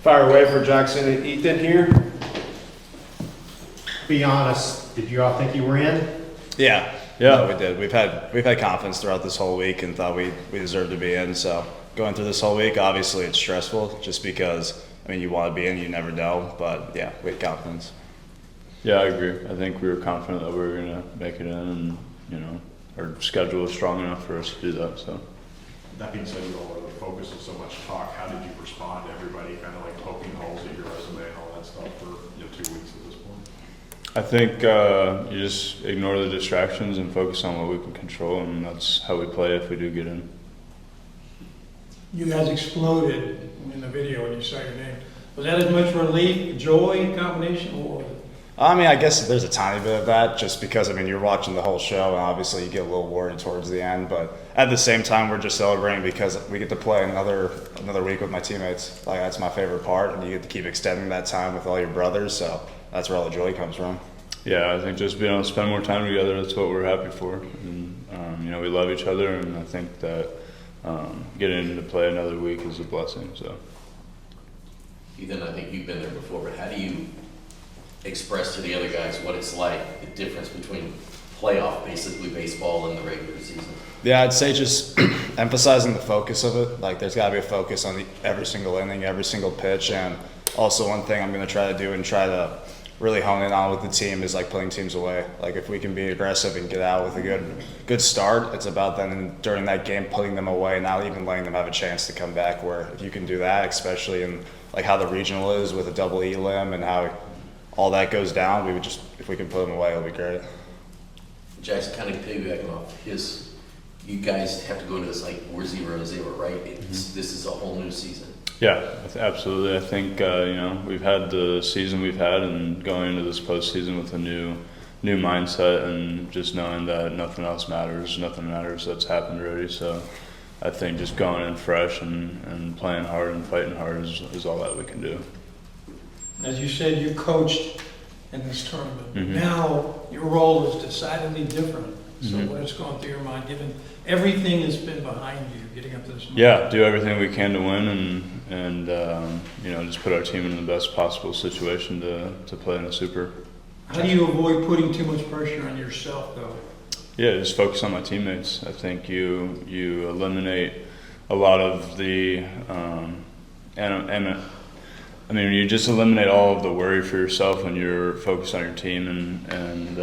Fire away for Jaxon and Ethan here. Be honest, did you all think you were in? Yeah, we did. We've had confidence throughout this whole week and thought we deserved to be in. So going through this whole week, obviously it's stressful just because, I mean, you want to be in, you never know. But yeah, we had confidence. Yeah, I agree. I think we were confident that we were going to make it in, and our schedule was strong enough for us to do that. So. That being said, with all the focus and so much talk, how did you respond to everybody kind of like poking holes at your resume and all that stuff for 2 weeks at this point? I think you just ignore the distractions and focus on what we can control, and that's how we play if we do get in. You guys exploded in the video when you saw your name. Was that as much relief, joy, combination, or? I mean, I guess there's a tiny bit of that just because, I mean, you're watching the whole show and obviously you get a little worried towards the end. But at the same time, we're just celebrating because we get to play another week with my teammates. Like, that's my favorite part, and you get to keep extending that time with all your brothers. So that's where all the joy comes from. Yeah, I think just being able to spend more time together, that's what we're happy for. And, we love each other, and I think that getting to play another week is a blessing. So, Ethan, I think you've been there before, but how do you express to the other guys what it's like, the difference between playoff, basically baseball, and the regular season? Yeah, I'd say just emphasizing the focus of it. Like, there's got to be a focus on every single inning, every single pitch. And also one thing I'm going to try to do and try to really hone in on with the team is like putting teams away. Like, if we can be aggressive and get out with a good start, it's about then during that game putting them away, not even letting them have a chance to come back. Where if you can do that, especially in like how the regional is with a double E limb and how all that goes down, we would just, if we can put them away, it'll be great. Jaxon, kind of piggybacking off his, you guys have to go into this like we're 0-0, right? This is a whole new season. yeah, absolutely. I think we've had the season we've had, and going into this postseason with a new mindset and just knowing that nothing else matters, nothing matters that's happened already. So I think just going in fresh and playing hard and fighting hard is all that we can do. As you said, you coached in this tournament. Mhm. Now your role is decidedly different. So Mhm. what is going through your mind, given everything that's been behind you, getting up to this moment? Yeah, do everything we can to win, and just put our team in the best possible situation to play in the Super. How do you avoid putting too much pressure on yourself, though? Yeah, just focus on my teammates. I think you eliminate a lot of the you just eliminate all of the worry for yourself when you're focused on your team and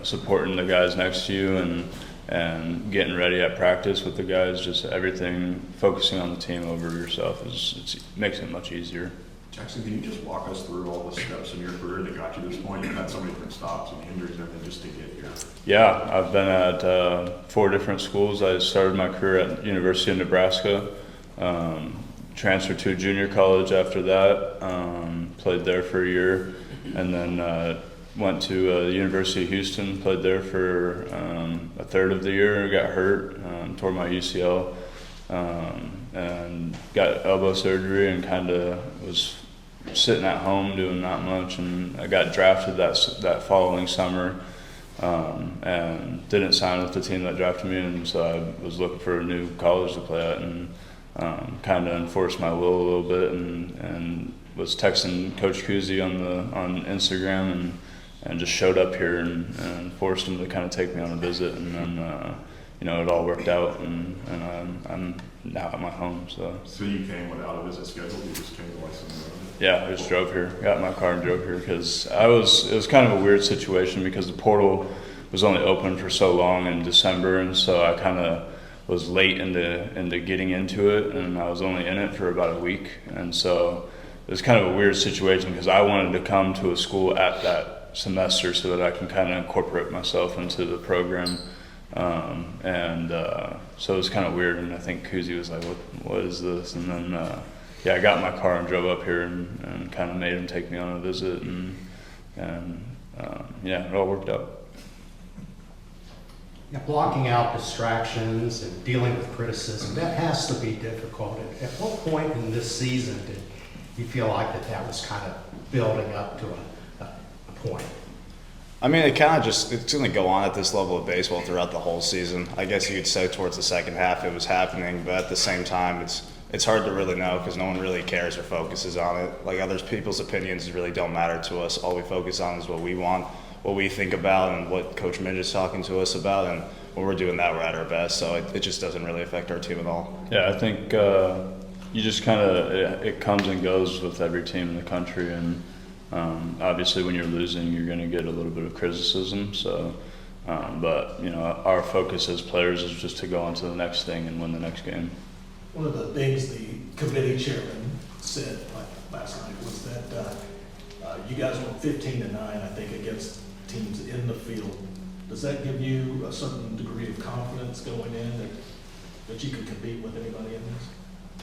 supporting the guys next to you and getting ready at practice with the guys. Just everything, focusing on the team over yourself it makes it much easier. Jaxon, can you just walk us through all the steps in your career that got you to this point? You've had so many different stops and injuries and everything just to get here. Yeah, I've been at 4 different schools. I started my career at University of Nebraska. Transferred to a junior college after that, played there for a year, and then went to the University of Houston, played there for a third of the year, got hurt, tore my UCL, and got elbow surgery and kind of was sitting at home doing not much, and I got drafted that following summer, and didn't sign with the team that drafted me, and so I was looking for a new college to play at, and kind of enforced my will a little bit, and was texting Coach Kuzy on Instagram, and just showed up here and forced him to kind of take me on a visit, and then it all worked out, and I'm now at my home. So you came without a visit scheduled? You just came to license? Yeah, I just drove here, got in my car and drove here because it was kind of a weird situation because the portal was only open for so long in December, and so I kind of was late into getting into it, and I was only in it for about a week, and so it was kind of a weird situation because I wanted to come to a school at that semester so that I can kind of incorporate myself into the program, so it was kind of weird, and I think Kuzy was like, what is this? And then I got in my car and drove up here and kind of made him take me on a visit, and it all worked out. Yeah, blocking out distractions and dealing with criticism, that has to be difficult. At what point in this season did you feel like that was kind of building up to a point? I mean, it's going to go on at this level of baseball throughout the whole season. I guess you could say towards the second half it was happening, but at the same time, it's it's hard to really know because no one really cares or focuses on it. Like other people's opinions really don't matter to us. All we focus on is what we want, what we think about, and what Coach Midge is talking to us about. And when we're doing that, we're at our best. So it just doesn't really affect our team at all. Yeah, I think you just kind of it comes and goes with every team in the country, and obviously when you're losing, you're going to get a little bit of criticism. So, but you know, our focus as players is just to go on to the next thing and win the next game. One of the things the committee chairman said last night was that you guys went 15-9, I think, against teams in the field. Does that give you a certain degree of confidence going in that you can compete with anybody in this?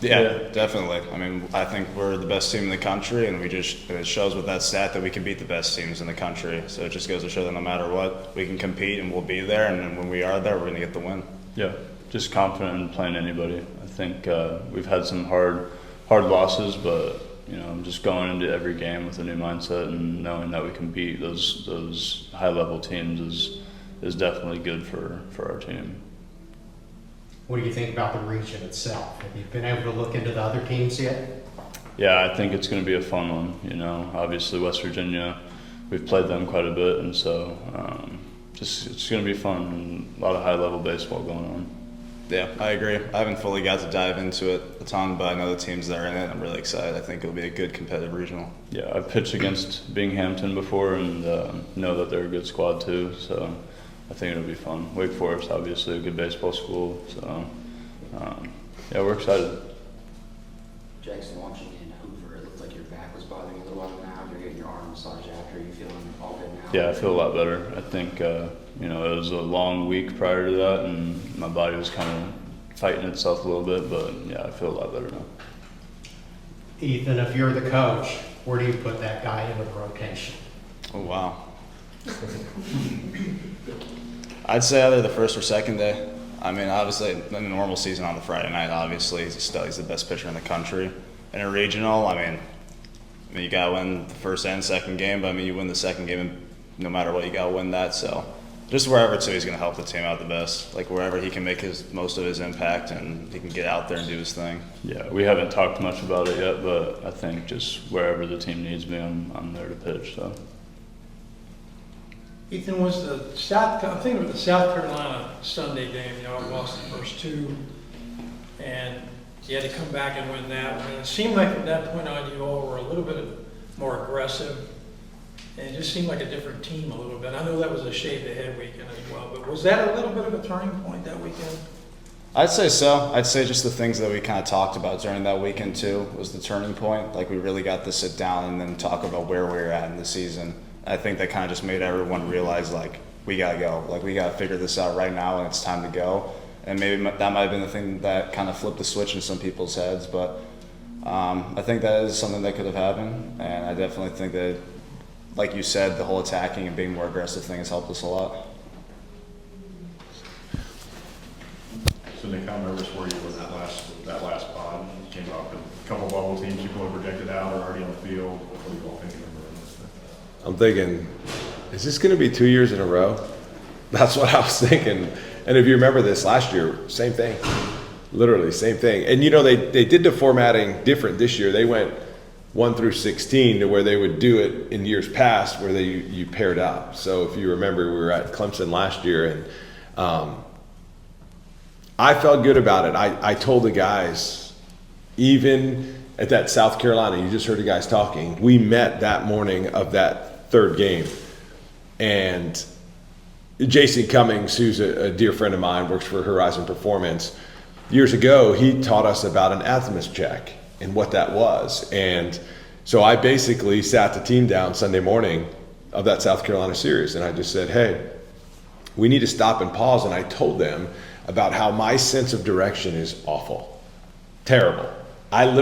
Yeah, definitely. I mean, I think we're the best team in the country, and it shows with that stat that we can beat the best teams in the country. So it just goes to show that no matter what, we can compete and we'll be there. And then when we are there, we're going to get the win. Yeah, just confident in playing anybody. I think we've had some hard losses, but you know, I'm just going into every game with a new mindset and knowing that we can beat those high-level teams is definitely good for our team. What do you think about the region itself? Have you been able to look into the other teams yet? Yeah, I think it's going to be a fun one. You know, obviously West Virginia, we've played them quite a bit, and so it's going to be fun and a lot of high-level baseball going on. Yeah, I agree. I haven't fully got to dive into it a ton, but I know the teams that are in it. I'm really excited. I think it'll be a good competitive regional. Yeah, I've pitched against Binghamton before and know that they're a good squad too, so I think it'll be fun. Wake Forest, obviously, a good baseball school, so yeah, we're excited. Jaxon, watching in Hoover, it looked like your back was bothering you a little while now. You're getting your arm massage after. Are you feeling all good now? Yeah, I feel a lot better. I think, you know, it was a long week prior to that, and my body was kind of fighting itself a little bit, but yeah, I feel a lot better now. Ethan, if you're the coach, where do you put that guy into the rotation? Oh, wow. I'd say either the first or second day. I mean, obviously, in a normal season on the Friday night, obviously, he's the best pitcher in the country. In a regional, I mean, you got to win the first and second game, but I mean, you win the second game, and no matter what, you got to win that. So just wherever, too, he's going to help the team out the best. Like, wherever he can make most of his impact and he can get out there and do his thing. Yeah, we haven't talked much about it yet, but I think just wherever the team needs me, I'm there to pitch, so. Ethan, I'm thinking of the South Carolina Sunday game, you know, I lost the first two, and you had to come back and win that one. And it seemed like from that point on, you all were a little bit more aggressive, and it just seemed like a different team a little bit. I know that was a shade-to-head weekend as well, but was that a little bit of a turning point that weekend? I'd say so. I'd say just the things that we kind of talked about during that weekend, too, was the turning point. Like, we really got to sit down and then talk about where we were at in the season. I think that kind of just made everyone realize, like, we got to go. Like, we got to figure this out right now, and it's time to go. And maybe that might have been the thing that kind of flipped the switch in some people's heads. But I think that is something that could have happened. And I definitely think that, like you said, the whole attacking and being more aggressive thing has helped us a lot. So Nick, how nervous were you when that last pod came up? A couple of bubble teams people had projected out are already on the field. What were you all thinking? I'm thinking, is this going to be 2 years in a row? That's what I was thinking. And if you remember this last year, same thing. Literally, same thing. And, you know, they did the formatting different this year. They went 1 through 16 to where they would do it in years past where you paired up. So if you remember, we were at Clemson last year, and I felt good about it. I told the guys, even at that South Carolina, you just heard the guys talking, we met that morning of that third game, and Jason Cummings, who's a dear friend of mine, works for Horizon Performance. Years ago, he taught us about an azimuth check and what that was. And so I basically sat the team down Sunday morning of that South Carolina series, and I just said, hey, we need to stop and pause. And I told them about how my sense of direction is awful, terrible. I've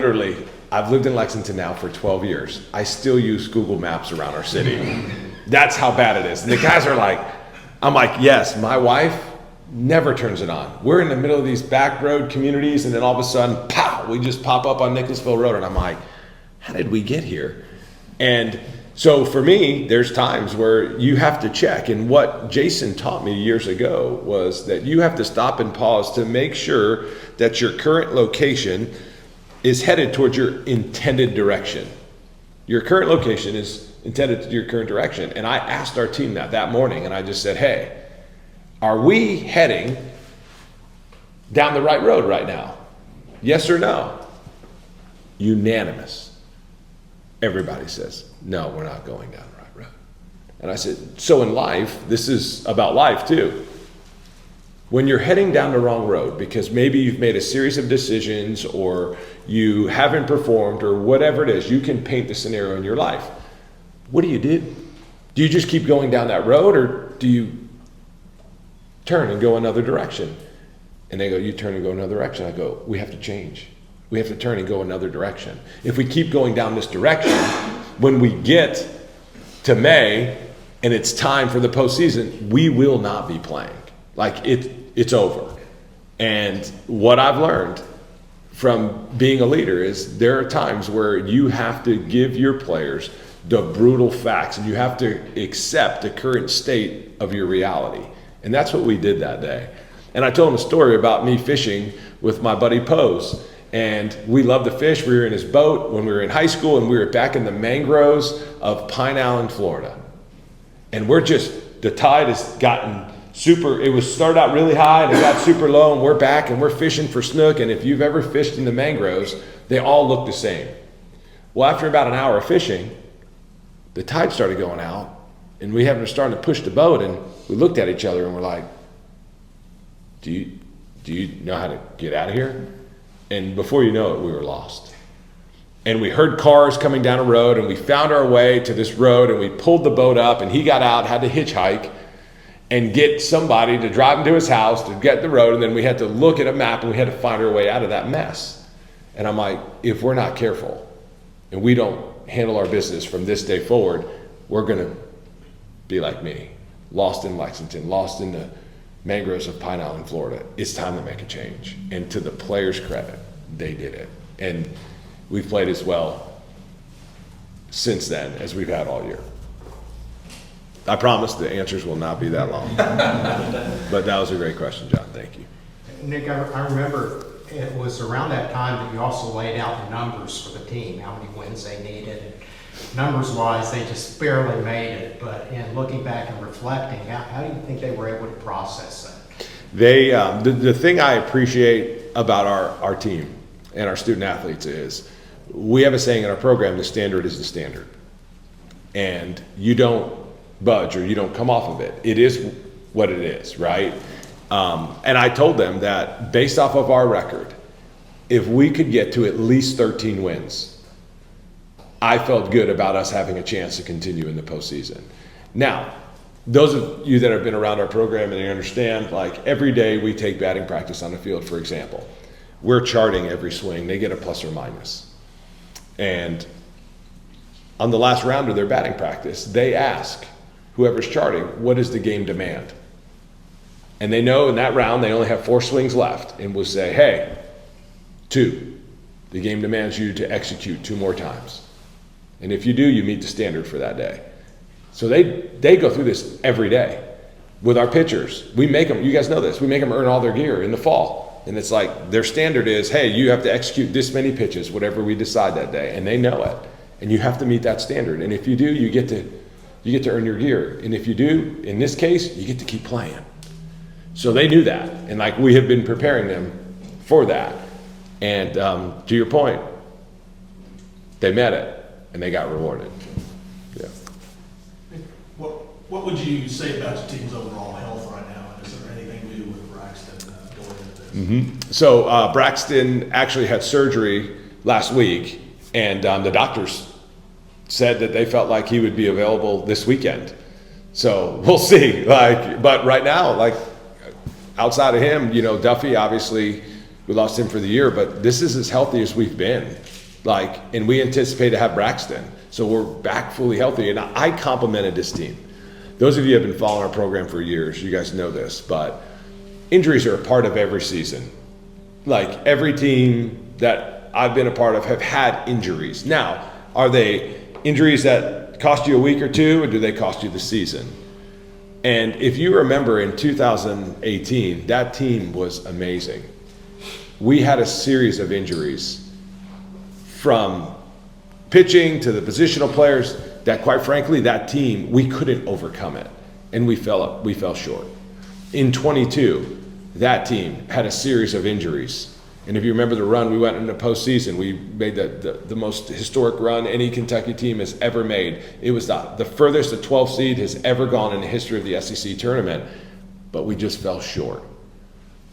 lived in Lexington now for 12 years. I still use Google Maps around our city. That's how bad it is. And the guys are like, I'm like, yes, my wife never turns it on. We're in the middle of these back road communities, and then all of a sudden, pow, we just pop up on Nicholasville Road. And I'm like, how did we get here? And so for me, there's times where you have to check. And what Jason taught me years ago was that you have to stop and pause to make sure that your current location is headed towards your intended direction. Your current location is intended to your current direction. And I asked our team that morning, and I just said, hey, are we heading down the right road right now? Yes or no? Unanimous. Everybody says, no, we're not going down the right road. And I said, so in life, this is about life too. When you're heading down the wrong road because maybe you've made a series of decisions or you haven't performed or whatever it is, you can paint the scenario in your life. What do? Do you just keep going down that road, or do you turn and go another direction? And they go, you turn and go another direction. I go, we have to change. We have to turn and go another direction. If we keep going down this direction, when we get to May and it's time for the postseason, we will not be playing. Like it's over. And what I've learned from being a leader is there are times where you have to give your players the brutal facts and you have to accept the current state of your reality. And that's what we did that day. And I told him a story about me fishing with my buddy Pose. And we loved to fish. We were in his boat when we were in high school, and we were back in the mangroves of Pine Island, Florida. And the tide has gotten it started out really high and it got super low, and we're back and we're fishing for snook. And if you've ever fished in the mangroves, they all look the same. Well, after about an hour of fishing, the tide started going out, and we started to push the boat, and we looked at each other and we're like, do you know how to get out of here? And before you know it, we were lost. And we heard cars coming down a road, and we found our way to this road, and we pulled the boat up, and he got out, had to hitchhike and get somebody to drive him to his house to get the road. And then we had to look at a map, and we had to find our way out of that mess. And I'm like, if we're not careful and we don't handle our business from this day forward, we're going to be like me, lost in Lexington, lost in the mangroves of Pine Island, Florida. It's time to make a change. And to the players' credit, they did it. And we've played as well since then as we've had all year. I promise the answers will not be that long. But that was a great question, John. Thank you. Nick, I remember it was around that time that you also laid out the numbers for the team, how many wins they needed. Numbers-wise, they just barely made it. But in looking back and reflecting, how do you think they were able to process that? The thing I appreciate about our team and our student athletes is we have a saying in our program, the standard is the standard. And you don't budge or you don't come off of it. It is what it is, right? And I told them that based off of our record, if we could get to at least 13 wins, I felt good about us having a chance to continue in the postseason. Now, those of you that have been around our program and they understand, like every day we take batting practice on the field, for example. We're charting every swing. They get a plus or minus. And on the last round of their batting practice, they ask whoever's charting, what is the game demand? And they know in that round they only have 4 swings left, and will say, hey, 2. The game demands you to execute 2 more times. And if you do, you meet the standard for that day. So they go through this every day. With our pitchers, we make them, you guys know this, we make them earn all their gear in the fall. And it's like their standard is, hey, you have to execute this many pitches, whatever we decide that day. And they know it. And you have to meet that standard. And if you do, you get to earn your gear. And if you do, in this case, you get to keep playing. So they knew that. And like we have been preparing them for that. And to your point, they met it and they got rewarded. Yeah. What would you say about your team's overall health right now? And is there anything new with Braxton going into this? Mm-hmm. So Braxton actually had surgery last week, and the doctors said that they felt like he would be available this weekend. So we'll see. But right now, outside of him, Duffy, obviously, we lost him for the year, but this is as healthy as we've been. And we anticipate to have Braxton. So we're back fully healthy. And I complimented this team. Those of you who have been following our program for years, you guys know this, but injuries are a part of every season. Every team that I've been a part of have had injuries. Now, are they injuries that cost you a week or two, or do they cost you the season? And if you remember in 2018, that team was amazing. We had a series of injuries from pitching to the positional players, that quite frankly, that team, we couldn't overcome it. And we fell short. In 22, that team had a series of injuries. And if you remember the run, we went into postseason. We made the most historic run any Kentucky team has ever made. It was the furthest a 12 seed has ever gone in the history of the SEC tournament, but we just fell short.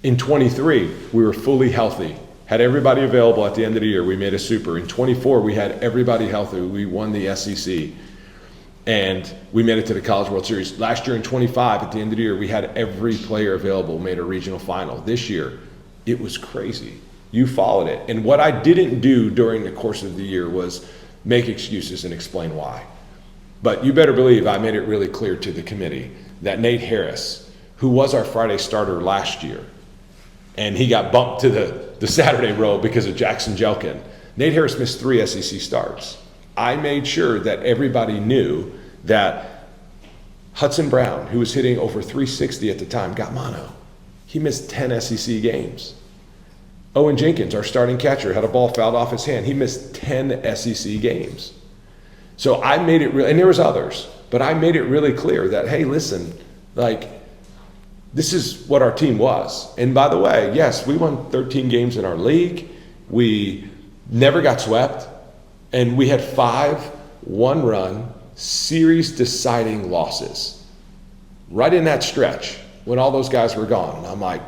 In 23, we were fully healthy, had everybody available at the end of the year. We made a super. In 24, we had everybody healthy. We won the SEC. And we made it to the College World Series. Last year in 25, at the end of the year, we had every player available, made a regional final. This year, it was crazy. You followed it. And what I didn't do during the course of the year was make excuses and explain why. But you better believe I made it really clear to the committee that Nate Harris, who was our Friday starter last year, and he got bumped to the Saturday role because of Jaxon Jelkin. Nate Harris missed 3 SEC starts. I made sure that everybody knew that Hudson Brown, who was hitting over 360 at the time, got mono. He missed 10 SEC games. Owen Jenkins, our starting catcher, had a ball fouled off his hand. He missed 10 SEC games. So I made it real, and there was others, but I made it really clear that, hey, listen, like, this is what our team was. And by the way, yes, we won 13 games in our league. We never got swept. And we had 5 one-run, series-deciding losses. Right in that stretch, when all those guys were gone. I'm like,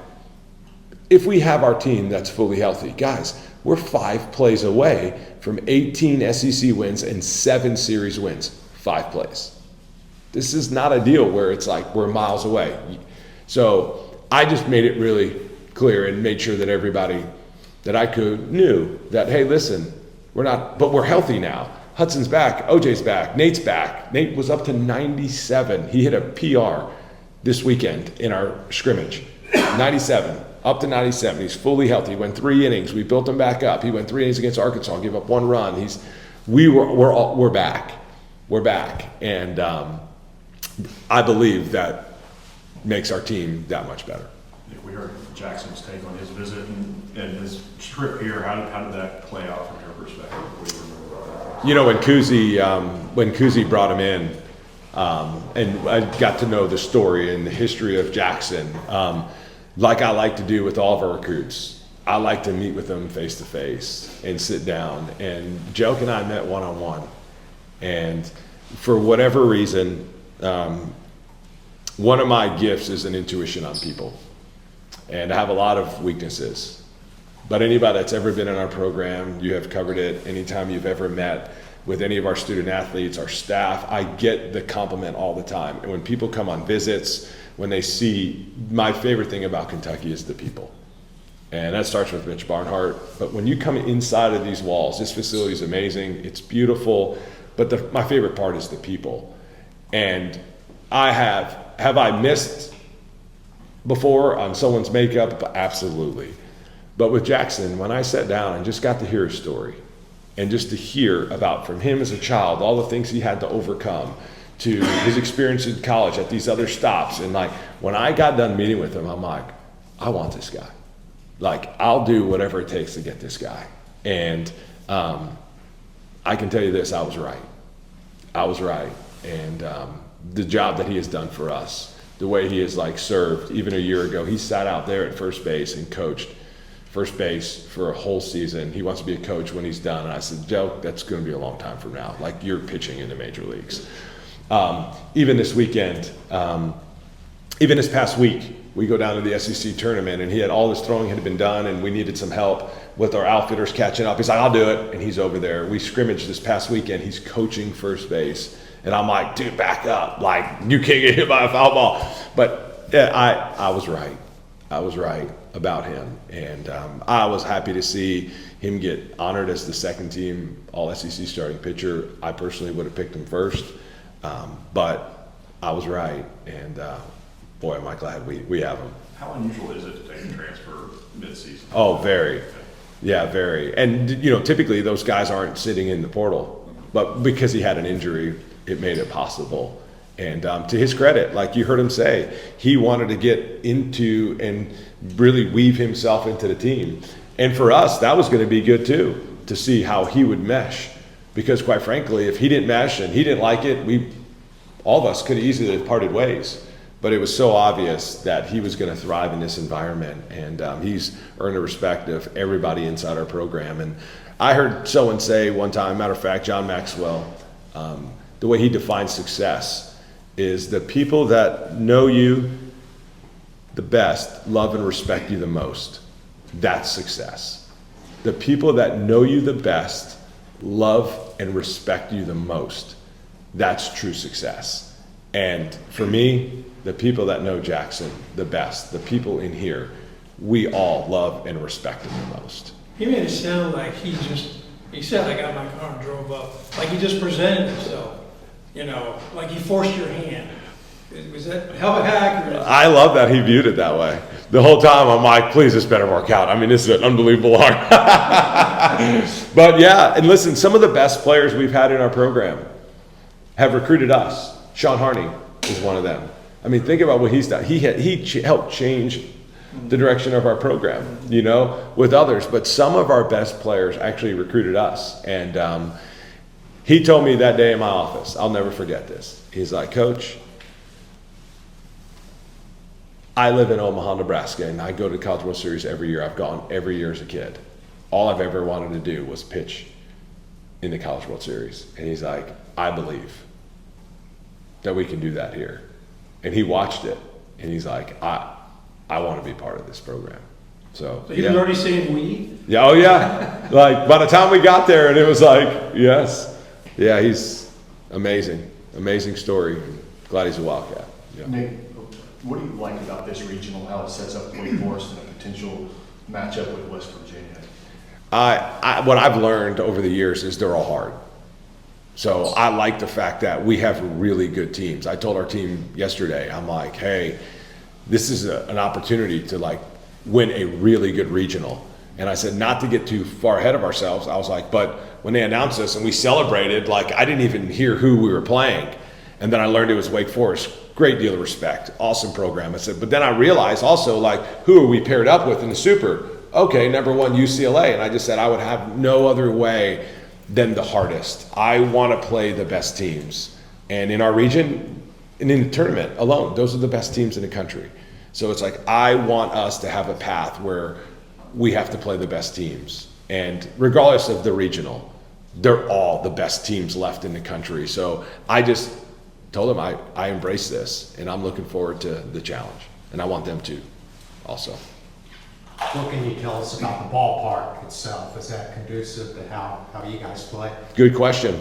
if we have our team that's fully healthy, guys, we're 5 plays away from 18 SEC wins and 7 series wins. 5 plays. This is not a deal where it's like we're miles away. So I just made it really clear and made sure that everybody that I could knew that, hey, listen, we're not, but we're healthy now. Hudson's back, OJ's back, Nate's back. Nate was up to 97. He hit a PR this weekend in our scrimmage. 97, up to 97. He's fully healthy. He went 3 innings. We built him back up. He went 3 innings against Arkansas, gave up 1 run. We're back. We're back. And I believe that makes our team that much better. Yeah, we heard Jackson's take on his visit and his trip here. How did that play out from your perspective? What do you remember about that? You know, when Kuzi brought him in, and I got to know the story and the history of Jackson, like I like to do with all of our recruits. I like to meet with them face to face and sit down. And Jelk and I met one-on-one. And for whatever reason, one of my gifts is an intuition on people. And I have a lot of weaknesses. But anybody that's ever been in our program, you have covered it. Anytime you've ever met with any of our student athletes, our staff, I get the compliment all the time. And when people come on visits, when they see, my favorite thing about Kentucky is the people. And that starts with Mitch Barnhart. But when you come inside of these walls, this facility is amazing. It's beautiful. But my favorite part is the people. And have I missed before on someone's makeup? Absolutely. But with Jaxon, when I sat down and just got to hear his story and just to hear about from him as a child, all the things he had to overcome, to his experience in college at these other stops. And like, when I got done meeting with him, I'm like, I want this guy. Like, I'll do whatever it takes to get this guy. And I can tell you this, I was right. I was right. And the job that he has done for us, the way he has like served, even a year ago, he sat out there at first base and coached first base for a whole season. He wants to be a coach when he's done. And I said, Joe, that's going to be a long time from now. Like, you're pitching in the major leagues. Even this weekend, even this past week, we go down to the SEC tournament, and he had all his throwing had been done, and we needed some help with our outfitters catching up. He's like, I'll do it, and he's over there. We scrimmaged this past weekend. He's coaching first base, and I'm like, dude, back up. Like, you can't get hit by a foul ball. But yeah, I was right. I was right about him, and I was happy to see him get honored as the second team All-SEC starting pitcher. I personally would have picked him first, but I was right, and boy, am I glad we have him. How unusual is it to take a transfer mid-season? Oh, very. Yeah, very. And, you know, typically those guys aren't sitting in the portal, but because he had an injury, it made it possible. And to his credit, like you heard him say, he wanted to get into and really weave himself into the team. And for us, that was going to be good too, to see how he would mesh. Because quite frankly, if he didn't mesh and he didn't like it, all of us could have easily have parted ways. But it was so obvious that he was going to thrive in this environment, and he's earned the respect of everybody inside our program. And I heard someone say one time, matter of fact, John Maxwell, the way he defines success is the people that know you the best, love and respect you the most. That's success. The people that know you the best, love and respect you the most. That's true success. And for me, the people that know Jaxon the best, the people in here, we all love and respect him the most. He made it sound like he said, I got in my car and drove up, like he just presented himself, like he forced your hand. Was that how accurate? I love that he viewed it that way. The whole time I'm like, please, this better work out. I mean, this is an unbelievable arm. But yeah, and listen, some of the best players we've had in our program have recruited us. Sean Harney is one of them. I mean, think about what he's done. He helped change the direction of our program, with others. But some of our best players actually recruited us. And he told me that day in my office, I'll never forget this. He's like, Coach, I live in Omaha, Nebraska, and I go to the College World Series every year. I've gone every year as a kid. All I've ever wanted to do was pitch in the College World Series. And he's like, I believe that we can do that here. And he watched it, and he's like, I want to be part of this program. So he was already saying we? Yeah, oh yeah. Like, by the time we got there, and it was like, yes. Yeah, he's amazing. Amazing story. Glad he's a Wildcat. Yeah. Nick, what do you like about this regional, how it sets up Wake Forest and a potential matchup with West Virginia? What I've learned over the years is they're all hard. So I like the fact that we have really good teams. I told our team yesterday, I'm like, hey, this is an opportunity to win a really good regional. And I said, not to get too far ahead of ourselves. I was like, but when they announced this and we celebrated, I didn't even hear who we were playing. And then I learned it was Wake Forest. Great deal of respect. Awesome program. I said, but then I realized also, who are we paired up with in the Super? Okay, number one, UCLA. And I just said I would have no other way than the hardest. I want to play the best teams. And in our region, and in the tournament alone, those are the best teams in the country. So it's I want us to have a path where we have to play the best teams. And regardless of the regional, they're all the best teams left in the country. So I just told them I embrace this, and I'm looking forward to the challenge. And I want them to also. What can you tell us about the ballpark itself? Is that conducive to how you guys play? Good question.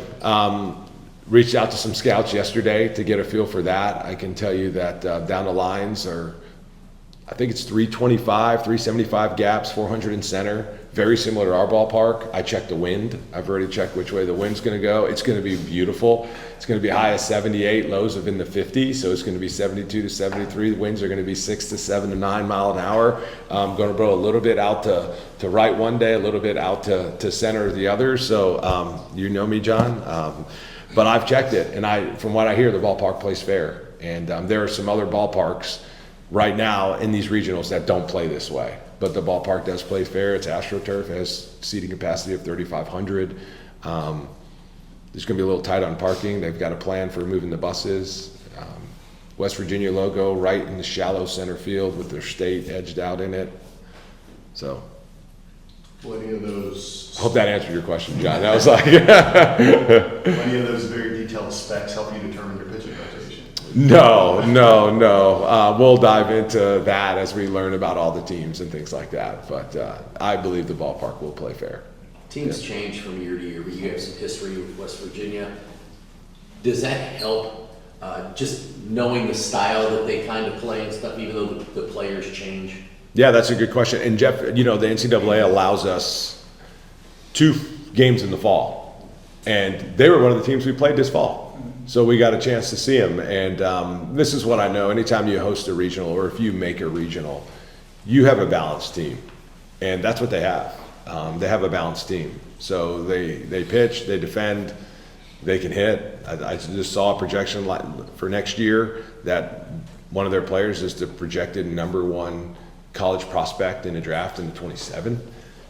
Reached out to some scouts yesterday to get a feel for that. I can tell you that down the lines are, I think it's 325, 375 gaps, 400 in center. Very similar to our ballpark. I checked the wind. I've already checked which way the wind's going to go. It's going to be beautiful. It's going to be high as 78, lows of in the 50s. So it's going to be 72 to 73. The winds are going to be 6 to 7 to 9 mile an hour. I'm going to blow a little bit out to right one day, a little bit out to center the other. So you know me, John. But I've checked it, and from what I hear, the ballpark plays fair. And there are some other ballparks right now in these regionals that don't play this way. But the ballpark does play fair. It's AstroTurf, has seating capacity of 3,500. There's going to be a little tight on parking. They've got a plan for moving the buses. West Virginia logo right in the shallow center field with their state edged out in it. So. Will any of those? Hope that answered your question, John. That was like. Will any of those very detailed specs help you determine your pitching rotation? No. We'll dive into that as we learn about all the teams and things like that. But I believe the ballpark will play fair. Teams change from year to year, but you have some history with West Virginia. Does that help, just knowing the style that they kind of play and stuff, even though the players change? Yeah, that's a good question. And Jeff, the NCAA allows us 2 games in the fall. And they were one of the teams we played this fall. So we got a chance to see them. And this is what I know. Anytime you host a regional, or if you make a regional, you have a balanced team. And that's what they have. They have a balanced team. So they pitch, they defend, they can hit. I just saw a projection for next year that one of their players is the projected #1 college prospect in a draft in the 27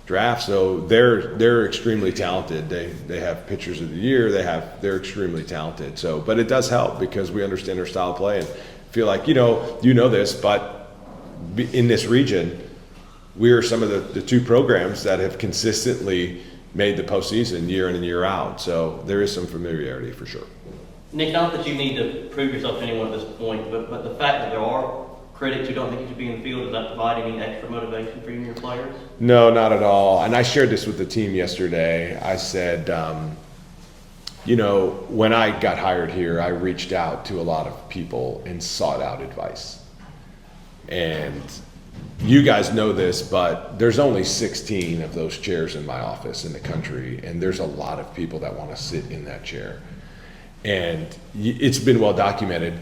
draft. So they're extremely talented. They have pitchers of the year. They're extremely talented. So, but it does help because we understand their style of play and feel like, you know this, but in this region, we are some of the two programs that have consistently made the postseason year in and year out. So there is some familiarity for sure. Nick, not that you need to prove yourself to anyone at this point, but the fact that there are critics who don't think you should be in the field, does that provide any extra motivation for you and your players? No, not at all. And I shared this with the team yesterday. I said, when I got hired here, I reached out to a lot of people and sought out advice. And you guys know this, but there's only 16 of those chairs in my office in the country, and there's a lot of people that want to sit in that chair. And it's been well documented.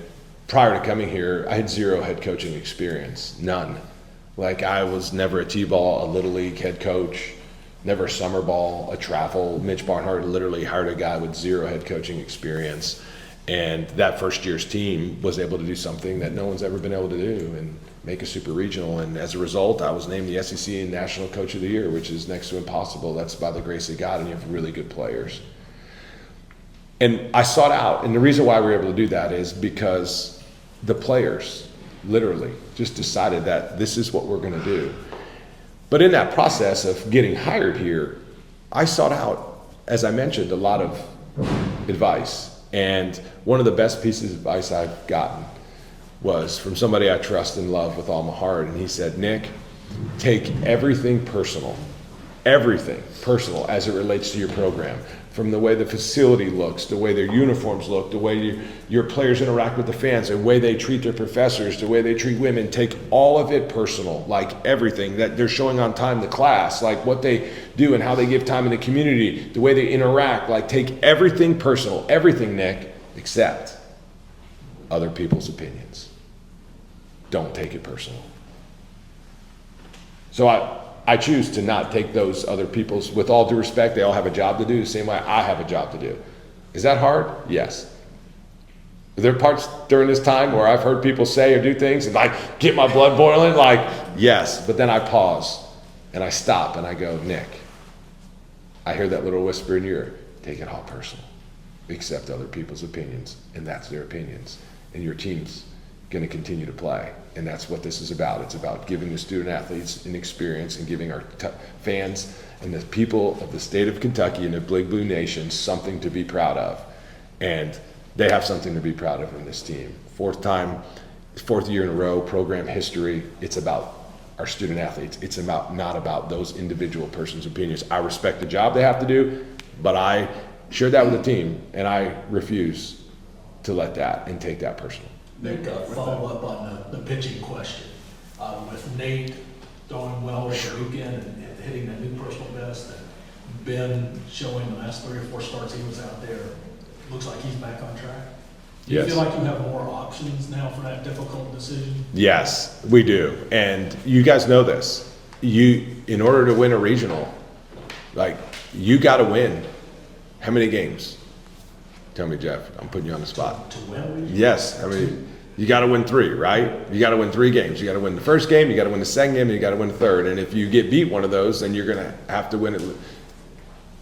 Prior to coming here, I had 0 head coaching experience, none. Like I was never a T-ball, a little league head coach, never a summer ball, a travel. Mitch Barnhart literally hired a guy with 0 head coaching experience. And that first year's team was able to do something that no one's ever been able to do and make a super regional. And as a result, I was named the SEC National Coach of the Year, which is next to impossible. That's by the grace of God, and you have really good players. And I sought out, and the reason why we were able to do that is because the players literally just decided that this is what we're going to do. But in that process of getting hired here, I sought out, as I mentioned, a lot of advice. And one of the best pieces of advice I've gotten was from somebody I trust and love with all my heart. And he said, Nick, take everything personal as it relates to your program. From the way the facility looks, the way their uniforms look, the way your players interact with the fans, the way they treat their professors, the way they treat women. Take all of it personal, like everything that they're showing on time to class, like what they do and how they give time in the community, the way they interact. Like take everything personal, everything, Nick, except other people's opinions. Don't take it personal. So I choose to not take those other people's, with all due respect, they all have a job to do the same way I have a job to do. Is that hard? Yes. Are there parts during this time where I've heard people say or do things and like get my blood boiling? Like, yes, but then I pause and I stop and I go, Nick, I hear that little whisper in your ear, take it all personal, accept other people's opinions, and that's their opinions. And your team's going to continue to play. And that's what this is about. It's about giving the student athletes an experience and giving our fans and the people of the state of Kentucky and the Big Blue Nation something to be proud of. And they have something to be proud of in this team. Fourth year in a row, program history. It's about our student athletes. It's not about those individual persons' opinions. I respect the job they have to do, but I shared that with the team, and I refuse to let that and take that personal. Nick, follow up on the pitching question. With Nate throwing well over the weekend and hitting that new personal best, and Ben showing the last 3 or 4 starts he was out there, looks like he's back on track. Do you Yes. feel like you have more options now for that difficult decision? Yes, we do. And you guys know this. In order to win a regional, you got to win. How many games? Tell me, Jeff. I'm putting you on the spot. To win? Yes. I mean, you got to win 3, right? You got to win 3 games. You got to win the first game, you got to win the second game, and you got to win the third. And if you get beat one of those, then you're going to have to win it.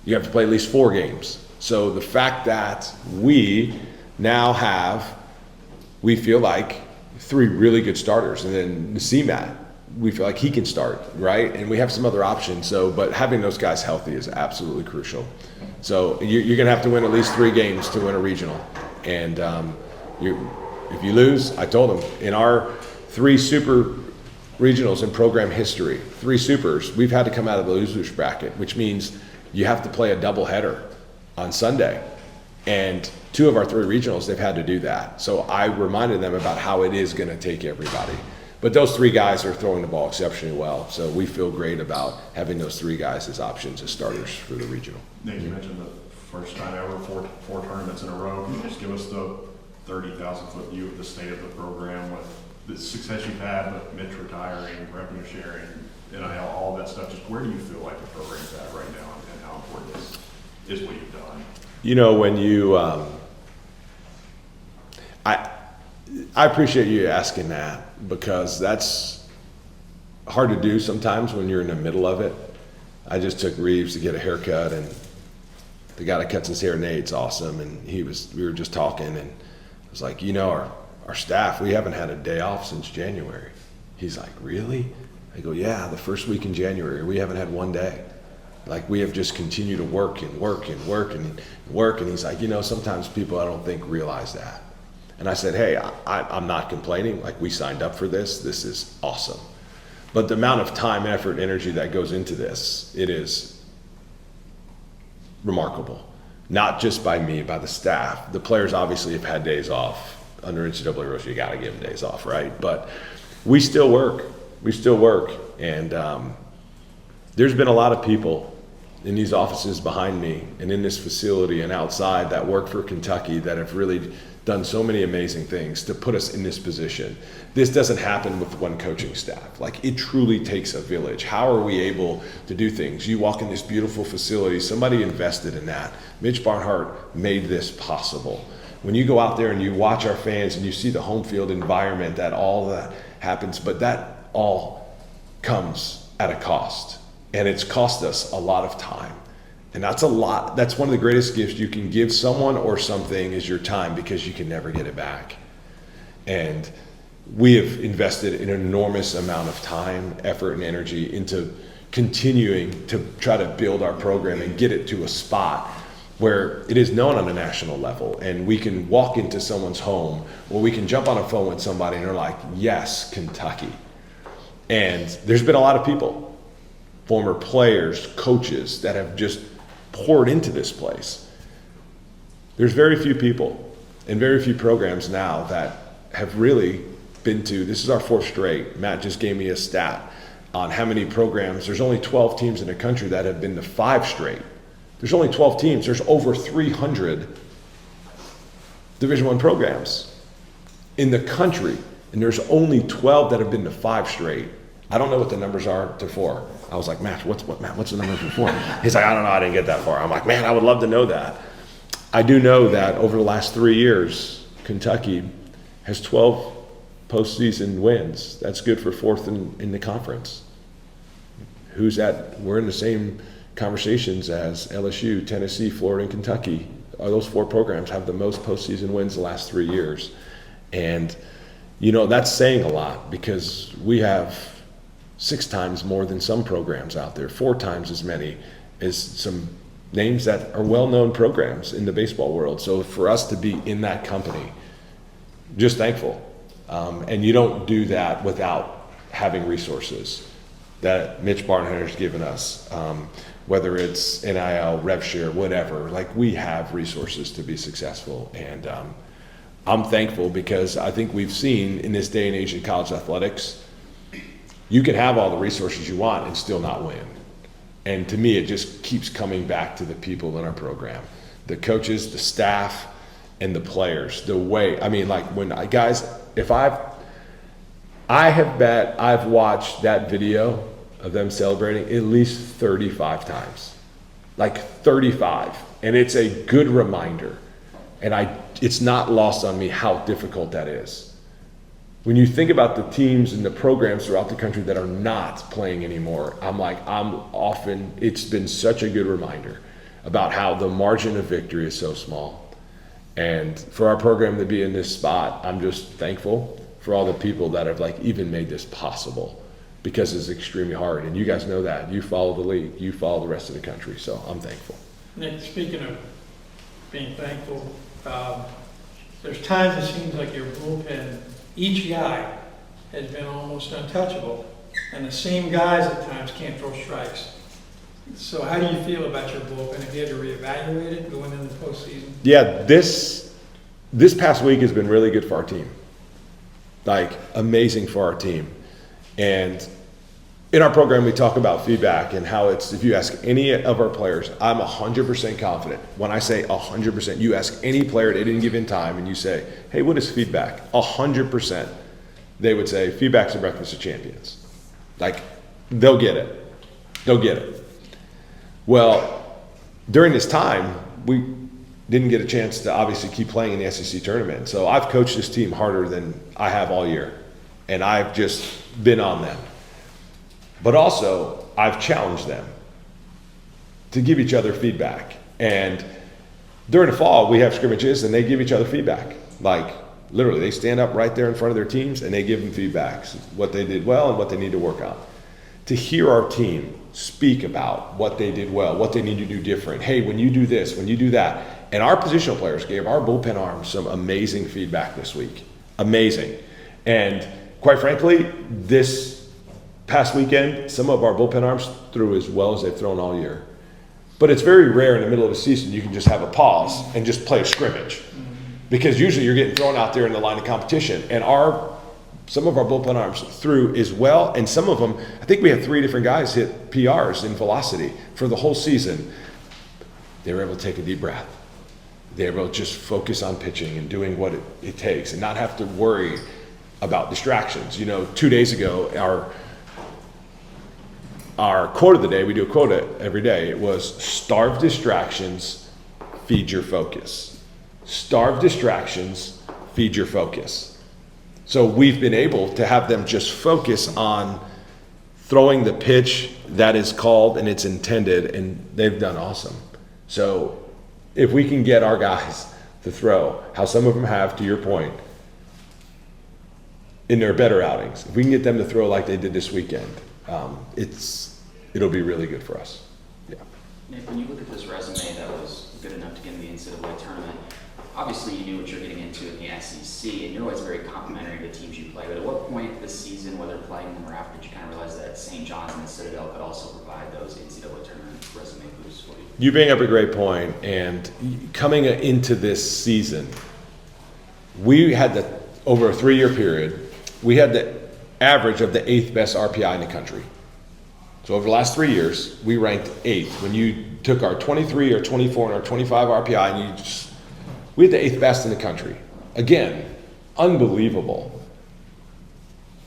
You have to play at least 4 games. So the fact that we now we feel like 3 really good starters, and then the CMAT, we feel like he can start, right? And we have some other options. So, but having those guys healthy is absolutely crucial. So you're going to have to win at least 3 games to win a regional. And if you lose, I told them, in our 3 super regionals in program history, 3 supers, we've had to come out of the losers bracket, which means you have to play a doubleheader on Sunday. And 2 of our 3 regionals, they've had to do that. So I reminded them about how it is going to take everybody. But those 3 guys are throwing the ball exceptionally well. So we feel great about having those 3 guys as options as starters for the regional. Nick, you mentioned the first time ever, 4 tournaments in a row. Can you just give us the 30,000-foot view of the state of the program with the success you've had with Mitch retiring, revenue sharing, NIL, all that stuff? Just where do you feel like the program's at right now, and how important is what you've done? When you, I appreciate you asking that, because that's hard to do sometimes when you're in the middle of it. I just took Reeves to get a haircut, and the guy that cuts his hair, Nate's awesome, and we were just talking, and I was like, our staff, we haven't had a day off since January. He's like, really? I go, yeah, the first week in January, we haven't had one day. Like, we have just continued to work and work and work and work. And he's like, sometimes people I don't think realize that. And I said, hey, I'm not complaining. Like, we signed up for this. This is awesome. But the amount of time, effort, energy that goes into this, it is remarkable. Not just by me, by the staff. The players obviously have had days off. Under NCAA rules, you got to give them days off, right? But we still work. We still work. And there's been a lot of people in these offices behind me and in this facility and outside that work for Kentucky that have really done so many amazing things to put us in this position. This doesn't happen with one coaching staff. Like, it truly takes a village. How are we able to do things? You walk in this beautiful facility, somebody invested in that. Mitch Barnhart made this possible. When you go out there and you watch our fans and you see the home field environment, that all that happens, but that all comes at a cost. And it's cost us a lot of time. And that's a lot. That's one of the greatest gifts you can give someone or something is your time, because you can never get it back. And we have invested an enormous amount of time, effort, and energy into continuing to try to build our program and get it to a spot where it is known on a national level, and we can walk into someone's home, or we can jump on a phone with somebody and they're like, yes, Kentucky. And there's been a lot of people, former players, coaches, that have just poured into this place. There's very few people and very few programs now that have really been to, this is our 4th straight. Matt just gave me a stat on how many programs. There's only 12 teams in the country that have been to 5 straight. There's only 12 teams. There's over 300 Division I programs in the country, and there's only 12 that have been to 5 straight. I don't know what the numbers are to 4. I was like, Matt, what's the number for 4? He's like, I don't know, I didn't get that far. I'm like, man, I would love to know that. I do know that over the last 3 years, Kentucky has 12 postseason wins. That's good for 4th in the conference. We're in the same conversations as LSU, Tennessee, Florida, and Kentucky. Those 4 programs have the most postseason wins the last 3 years. And, that's saying a lot, because we have 6 times more than some programs out there, 4 times as many as some names that are well-known programs in the baseball world. So for us to be in that company, just thankful. And you don't do that without having resources that Mitch Barnhart has given us, whether it's NIL, rev share, whatever. Like, we have resources to be successful. And I'm thankful, because I think we've seen in this day and age in college athletics, you can have all the resources you want and still not win. And to me, it just keeps coming back to the people in our program, the coaches, the staff, and the players. The way, when I've watched that video of them celebrating at least 35 times, like 35. And it's a good reminder. And it's not lost on me how difficult that is. When you think about the teams and the programs throughout the country that are not playing anymore, it's been such a good reminder about how the margin of victory is so small. And for our program to be in this spot, I'm just thankful for all the people that have even made this possible, because it's extremely hard. And you guys know that. You follow the league, you follow the rest of the country. So I'm thankful. Nick, speaking of being thankful, there's times it seems like your bullpen, each guy has been almost untouchable, and the same guys at times can't throw strikes. So how do you feel about your bullpen? Have you had to reevaluate it going into the postseason? Yeah, this past week has been really good for our team. Amazing for our team. And in our program, we talk about feedback and how if you ask any of our players, I'm 100% confident. When I say 100%, you ask any player at any given time and you say, hey, what is feedback? 100%. They would say, feedback's the breakfast of champions. They'll get it. They'll get it. Well, during this time, we didn't get a chance to obviously keep playing in the SEC tournament. So I've coached this team harder than I have all year. And I've just been on them. But also, I've challenged them. to give each other feedback. And during the fall, we have scrimmages and they give each other feedback. Like literally, they stand up right there in front of their teams and they give them feedbacks, what they did well and what they need to work on. To hear our team speak about what they did well, what they need to do different. Hey, when you do this, when you do that. And our positional players gave our bullpen arms some amazing feedback this week. Amazing. And quite frankly, this past weekend, some of our bullpen arms threw as well as they've thrown all year. But it's very rare in the middle of a season you can just have a pause and just play a scrimmage. Because usually you're getting thrown out there in the line of competition. And some of our bullpen arms threw as well, and some of them, I think we had 3 different guys hit PRs in velocity for the whole season. They were able to take a deep breath. They were able to just focus on pitching and doing what it takes and not have to worry about distractions. 2 days ago, our quote of the day, we do a quote every day, it was starve distractions, feed your focus. Starve distractions, feed your focus. So we've been able to have them just focus on throwing the pitch that is called and it's intended, and they've done awesome. So if we can get our guys to throw, how some of them have, to your point, in their better outings, if we can get them to throw like they did this weekend, it'll be really good for us. Yeah. Nick, when you look at this resume that was good enough to get in the NCAA tournament, obviously you knew what you're getting into in the SEC, and you're always very complimentary to the teams you play. But at what point this season, whether playing them or after, did you kind of realize that St. John's and the Citadel could also provide those NCAA tournament resume boosts for you? You bring up a great point, and coming into this season, we had over a 3-year period, we had the average of the 8th best RPI in the country. So over the last 3 years, we ranked 8th. When you took our 23, our 24, and our 25 RPI, and we had the 8th best in the country. Again, unbelievable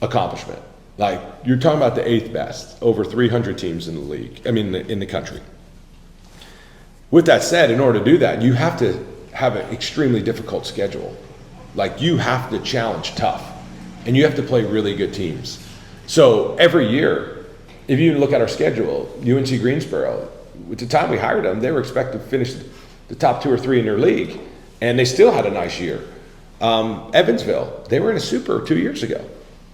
accomplishment. Like, you're talking about the 8th best, over 300 teams in the league, in the country. With that said, in order to do that, you have to have an extremely difficult schedule. Like, you have to challenge tough, and you have to play really good teams. So every year, if you look at our schedule, UNC Greensboro, at the time we hired them, they were expected to finish the top 2 or 3 in their league, and they still had a nice year. Evansville, they were in a super 2 years ago.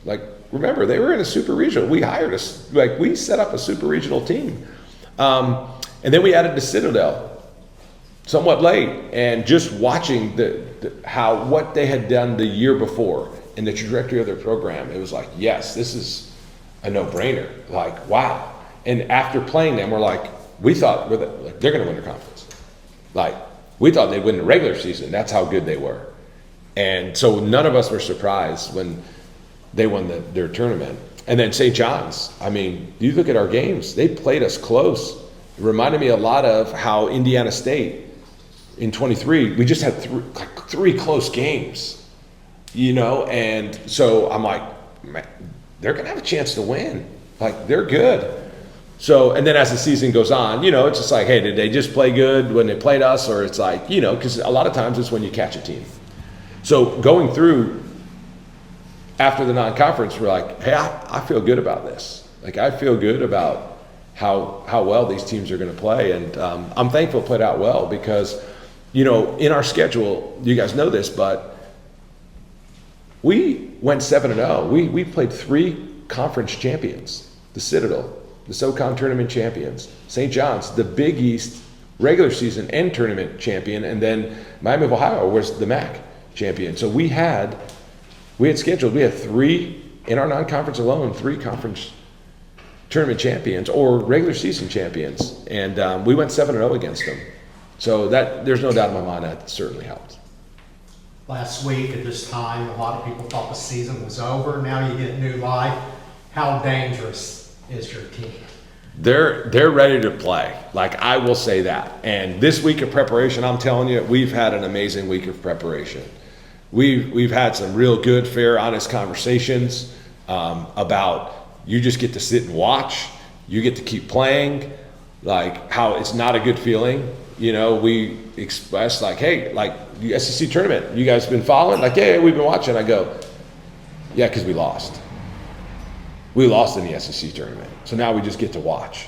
Like, remember, they were in a super regional. We hired us, we set up a super regional team. And then we added the Citadel somewhat late, and just watching what they had done the year before and the trajectory of their program, it was like, yes, this is a no-brainer. Like, wow. And after playing them, we're like, we thought they're going to win their conference. Like, we thought they'd win the regular season. That's how good they were. And so none of us were surprised when they won their tournament. And then St. John's, you look at our games, they played us close. It reminded me a lot of how Indiana State in 23, we just had 3 close games, and so I'm like, man, they're going to have a chance to win. Like, they're good. So, and then as the season goes on, it's just like, hey, did they just play good when they played us? Or it's like, because a lot of times it's when you catch a team. So going through after the non-conference, we're like, hey, I feel good about this. Like, I feel good about how well these teams are going to play. And I'm thankful it played out well because, in our schedule, you guys know this, but we went 7-0. We played 3 conference champions, the Citadel, the SoCon tournament champions, St. John's, the Big East regular season and tournament champion, and then Miami of Ohio was the MAC champion. So we had 3 in our non-conference alone, 3 conference tournament champions or regular season champions, and we went 7-0 against them. So that, there's no doubt in my mind, that certainly helped. Last week at this time, a lot of people thought the season was over. Now you get new life. How dangerous is your team? They're ready to play. Like, I will say that. And this week of preparation, I'm telling you, we've had an amazing week of preparation. We've had some real good, fair, honest conversations about you just get to sit and watch. You get to keep playing. Like, how it's not a good feeling. We expressed like, hey, like the SEC tournament, you guys been following? Like, yeah, we've been watching. I go, yeah, because we lost. We lost in the SEC tournament. So now we just get to watch.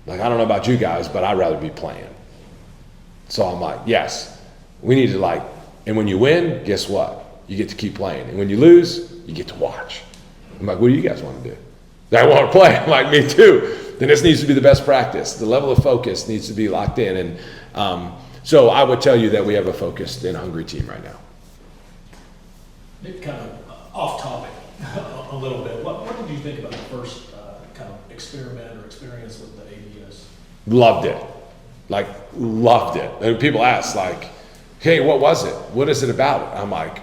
Like, I don't know about you guys, but I'd rather be playing. So I'm like, yes, we need to like, and when you win, guess what? You get to keep playing. And when you lose, you get to watch. I'm like, what do you guys want to do? I want to play. I'm like, me too. Then this needs to be the best practice. The level of focus needs to be locked in. And so I would tell you that we have a focused and hungry team right now. Nick, kind of off topic a little bit. What did you think about the first kind of experiment or experience with the ABS? Loved it. Like, loved it. And people ask, like, hey, what was it? What is it about? I'm like,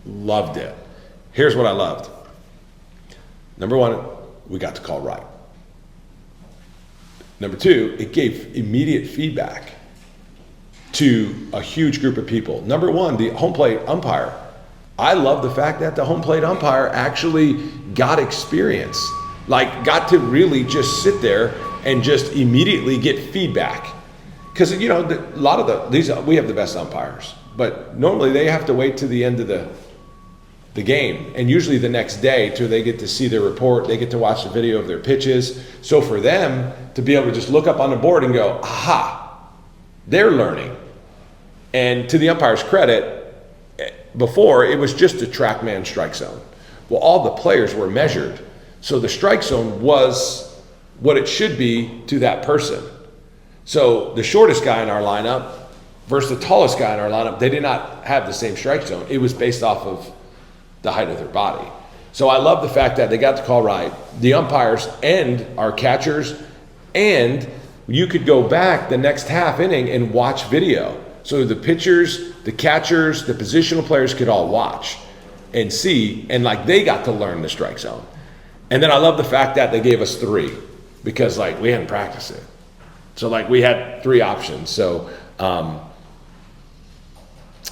loved it. Here's what I loved. Number one, we got to call right. Number two, it gave immediate feedback to a huge group of people. Number one, the home plate umpire. I love the fact that the home plate umpire actually got experience, like got to really just sit there and just immediately get feedback. Because, you know, a lot of we have the best umpires, but normally they have to wait to the end of the game, and usually the next day till they get to see their report, they get to watch the video of their pitches. So for them to be able to just look up on the board and go, aha, they're learning. And to the umpire's credit, before it was just a TrackMan strike zone. Well, all the players were measured. So the strike zone was what it should be to that person. So the shortest guy in our lineup versus the tallest guy in our lineup, they did not have the same strike zone. It was based off of the height of their body. So I love the fact that they got to call right. The umpires and our catchers, and you could go back the next half inning and watch video. So the pitchers, the catchers, the positional players could all watch and see, and like they got to learn the strike zone. And then I love the fact that they gave us 3 because like we hadn't practiced it. So like we had 3 options. So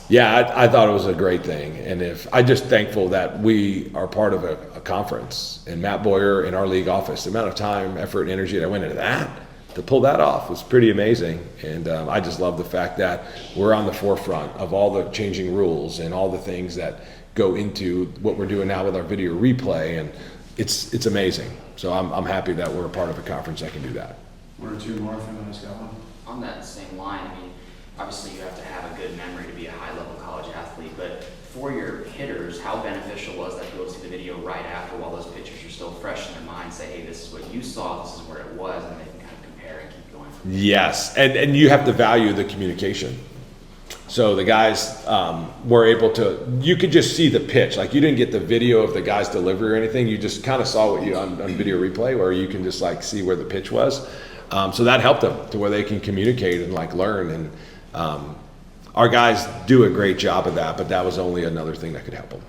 yeah, I thought it was a great thing. And I'm just thankful that we are part of a conference, and Matt Boyer in our league office, the amount of time, effort, and energy that went into that, to pull that off was pretty amazing. And I just love the fact that we're on the forefront of all the changing rules and all the things that go into what we're doing now with our video replay. And it's amazing. So I'm happy that we're a part of a conference that can do that. 1 or 2 more if anyone's got one. On that same line, I mean, obviously you have to have a good memory to be a high-level college athlete, but for your hitters, how beneficial was that to go see the video right after while those pictures are still fresh in their mind, say, hey, this is what you saw, this is where it was, and they can kind of compare and keep going from there. Yes, and you have to value the communication. So the guys were able to, you could just see the pitch. Like you didn't get the video of the guy's delivery or anything. You just kind of saw what you on video replay, where you can just like see where the pitch was. So that helped them to where they can communicate and like learn. And our guys do a great job of that, but that was only another thing that could help them.